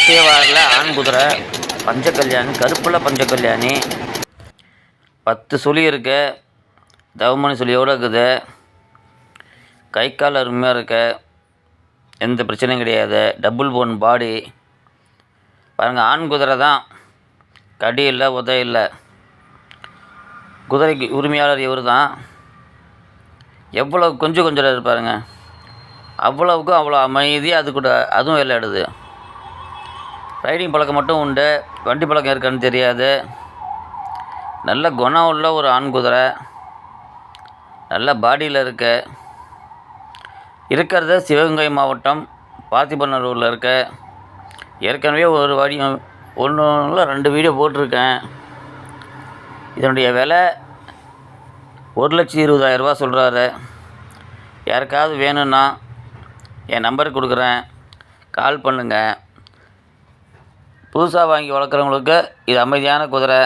கட்சியவாரில் ஆண் குதிரை பஞ்சக்கல்யாணி, கருப்பில் பஞ்சக்கல்யாணி, 10 சுழி இருக்கு. தவமணி சுழியோடு இருக்குது. கை கால் அருமையாக இருக்கு. எந்த பிரச்சனையும் கிடையாது. டபுள் போன் பாடி பாருங்கள். ஆண் குதிரை தான், கடி இல்லை, உதை இல்லை. குதிரைக்கு உரிமையாளர் இவர் தான். எவ்வளோ கொஞ்சம் இருப்பாருங்க. அவ்வளவுக்கும் அவ்வளோ அமைதியாக அது கூட அதுவும் விளையாடுது. ரைடிங் பழக்கம் மட்டும் உண்டு, வண்டி பழக்கம் இருக்கான்னு தெரியாது. நல்ல குணம் உள்ள ஒரு ஆண் குதிரை, நல்ல பாடியில் இருக்கிறது சிவகங்கை மாவட்டம் பார்த்திபநல்லூரில் இருக்க. ஏற்கனவே ஒரு ஒன்று 2 வீடியோ போட்டிருக்கேன். இதனுடைய விலை 1,20,000 சொல்கிறாரு. யாருக்காவது வேணும்னா என் நம்பருக்கு கொடுக்குறேன், கால் பண்ணுங்கள். புதுசாக வாங்கி வளர்க்குறவங்களுக்கு இது அமைதியான குதிரை.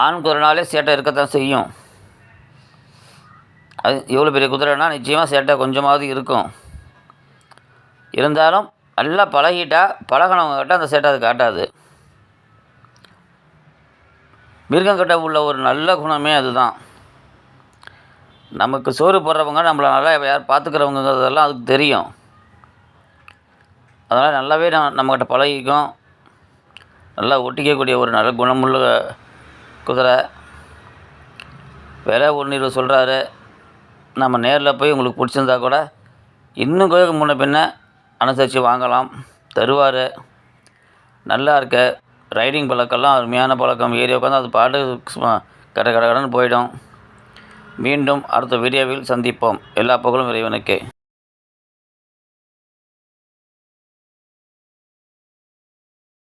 ஆண் குதிரைனாலே சேட்டை இருக்கத்தான் செய்யும். அது எவ்வளோ பெரிய குதிரைனா நிச்சயமாக சேட்டை கொஞ்சமாவது இருக்கும். இருந்தாலும் நல்லா பழகினவங்கக்கிட்ட அந்த சேட்டை அது காட்டாது. மிருகங்கிட்ட உள்ள ஒரு நல்ல குணமே அதுதான். நமக்கு சோறு போடுறவங்க நம்மளை நல்லா யார் பார்த்துக்கிறவங்கிறதெல்லாம் அதுக்கு தெரியும். அதனால் நல்லாவே நம்மக்கிட்ட பழகிக்கும். நல்லா ஒட்டிக்கக்கூடிய ஒரு நல்ல குணமுள்ள குதிரை. விலை 1,20 சொல்கிறாரு. நம்ம நேரில் போய் உங்களுக்கு பிடிச்சிருந்தா கூட இன்னும் கொஞ்சம் முன்ன பின்ன அனுசரித்து வாங்கலாம், தருவார். நல்லா இருக்க. ரைடிங் பழக்கம்லாம் அருமையான பழக்கம். ஏரியா உட்காந்து அது பாட்டு கடன்னு போயிடும். மீண்டும் அடுத்த வீடியோவில் சந்திப்போம். எல்லா புகழும் இறைவனுக்கே.